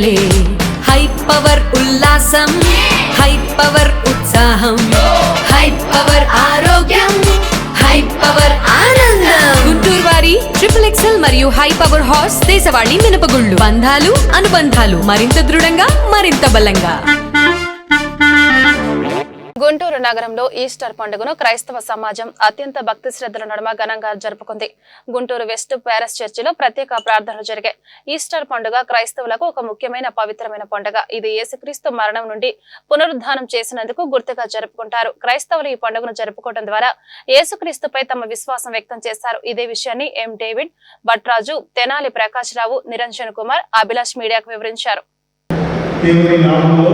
పండగలే high power ఉల్లాసం, high power ఉత్సాహం, high power ఆరోగ్యం, హై పవర్ ఆనందం. గుంటూరు వారి XXL మరియు హై పవర్ హార్స్ దేశవాళీ మినపగుళ్ళు. బంధాలు అనుబంధాలు మరింత దృఢంగా మరింత బలంగా. గుంటూరు నగరంలో ఈస్టర్ పండుగను క్రైస్తవ సమాజం అత్యంత భక్తి శ్రద్ధల నడుమ ఘనంగా జరుపుకుంది. గుంటూరు వెస్ట్ ప్యారస్ చర్చిలో ప్రత్యేక ప్రార్థనలు జరిగాయి. ఈస్టర్ పండుగ క్రైస్తవులకు ఒక ముఖ్యమైన పవిత్రమైన పండుగ. ఇది యేసుక్రీస్తు మరణం నుండి పునరుద్ధానం చేసినందుకు గుర్తుగా జరుపుకుంటారు. క్రైస్తవులు ఈ పండుగను జరుపుకోవడం ద్వారా యేసుక్రీస్తుపై తమ విశ్వాసం వ్యక్తం చేశారు. ఇదే విషయాన్ని ఎం డేవిడ్ భట్రాజు, తెనాలి ప్రకాష్ రావు, నిరంజన్ కుమార్, అభిలాష్ మీడియాకు వివరించారు. దేవుని నామంలో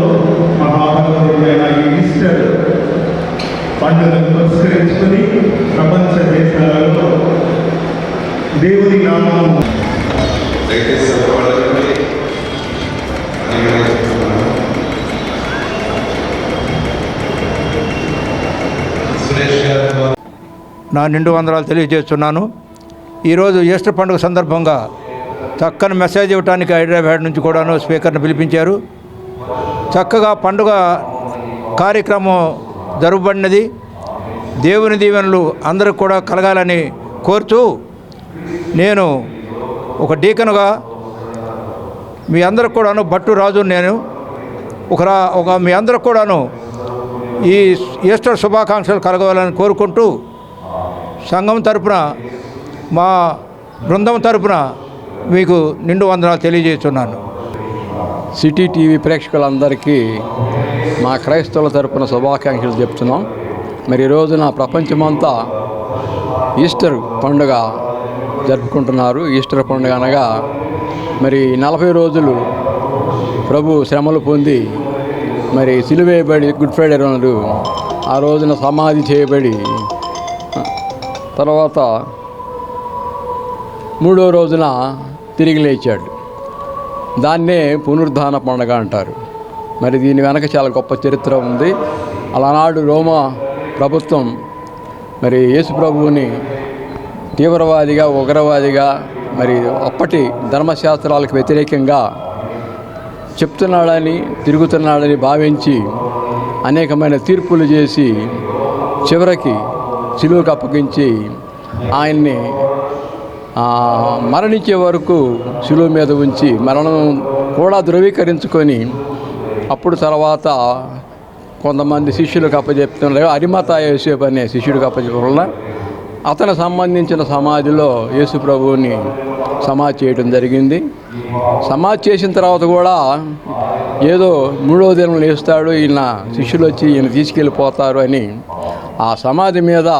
మహాపవిత్రమైన ఈస్టర్ పండుగను పురస్కరించుకొని ప్రపంచ దేశాలలో దేవుని నామం నా నిండు వందనాలు తెలియజేస్తున్నాను. ఈరోజు ఈస్టర్ పండుగ సందర్భంగా చక్కని మెసేజ్ ఇవ్వడానికి హైదరాబాద్ నుంచి కూడాను స్పీకర్ని పిలిపించారు. చక్కగా పండుగ కార్యక్రమం జరగబడినది. దేవుని దీవెనలు అందరికి కూడా కలగాలని కోరుతూ నేను ఒక డీకనుగా మీ అందరికి కూడాను భట్టు రాజు నేను ఒక మీ అందరికి కూడాను ఈ ఈస్టర్ శుభాకాంక్షలు కలగాలని కోరుకుంటూ సంఘం తరపున మా బృందం తరపున మీకు నిండు వందనాలు తెలియజేస్తున్నాను. సిటీ టీవీ ప్రేక్షకులందరికీ మా క్రైస్తవుల తరపున శుభాకాంక్షలు చెప్తున్నాం. మరి ఈ రోజున ప్రపంచమంతా ఈస్టర్ పండుగ జరుపుకుంటున్నారు. ఈస్టర్ పండుగ అనగా మరి 40 రోజులు ప్రభు శ్రమలు పొంది మరి సిలువేయబడి గుడ్ ఫ్రైడే రోజు ఆ రోజున సమాధి చేయబడి తర్వాత 3వ రోజున తిరిగి లేచాడు. దాన్నే పునరుద్ధాన పండుగ అంటారు. మరి దీని వెనక చాలా గొప్ప చరిత్ర ఉంది. అలానాడు రోమా ప్రభుత్వం మరి యేసు ప్రభువుని తీవ్రవాదిగా, ఉగ్రవాదిగా, మరి అప్పటి ధర్మశాస్త్రాలకు వ్యతిరేకంగా చెప్తున్నాడని, తిరుగుతున్నాడని భావించి అనేకమైన తీర్పులు చేసి చివరికి సిలువకు అప్పగించి ఆయన్ని మరణించే వరకు శిలువ మీద ఉంచి మరణం కూడా ధృవీకరించుకొని అప్పుడు తర్వాత కొంతమంది శిష్యులకు అప్పచెప్తున్నారు. అరిమతా యోసేపు అనే శిష్యుడికి అప్పచెప్పడం వల్ల అతను సంబంధించిన సమాధిలో యేసు ప్రభువుని సమాధి చేయడం జరిగింది. సమాధి చేసిన తర్వాత కూడా ఏదో 3వ దినం లేస్తాడు, ఈయన శిష్యులు వచ్చి ఈయన తీసుకెళ్ళిపోతారు అని ఆ సమాధి మీద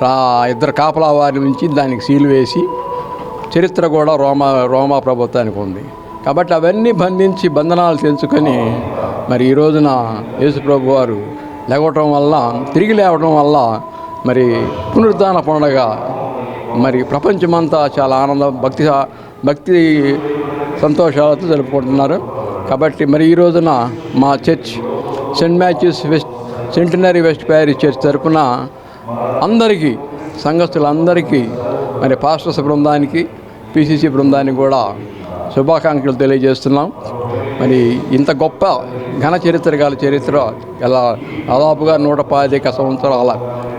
2 కాపలా వారి నుంచి దానికి సీలు వేసి చరిత్ర కూడా రోమా ప్రభుత్వానికి ఉంది. కాబట్టి అవన్నీ బంధించి బంధనాలు తెంచుకొని మరి ఈ రోజున యేసు ప్రభు వారు లేవటం వల్ల, తిరిగి లేవడం వల్ల మరి పునరుద్ధాన పండుగ మరి ప్రపంచమంతా చాలా ఆనందం, భక్తి సంతోషాలతో జరుపుకుంటున్నారు. కాబట్టి మరి ఈ రోజున మా church Saint Matthews centenary west Paris church తరపున అందరికీ, సంఘస్థులందరికీ, మరి పాస్టర్స్ బృందానికి, PCC బృందానికి కూడా శుభాకాంక్షలు తెలియజేస్తున్నాం. మరి ఇంత గొప్ప ఘన చరిత్ర గల దాదాపుగా 115 సంవత్సరాల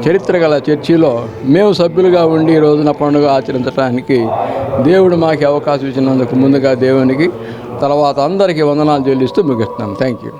చరిత్ర గల చర్చిలో మేము సభ్యులుగా ఉండి ఈ రోజున పండుగ ఆచరించడానికి దేవుడు మాకు అవకాశం ఇచ్చినందుకు ముందుగా దేవునికి, తర్వాత అందరికీ వందనాలు చెల్లిస్తూ ముగిస్తున్నాం. Thank you.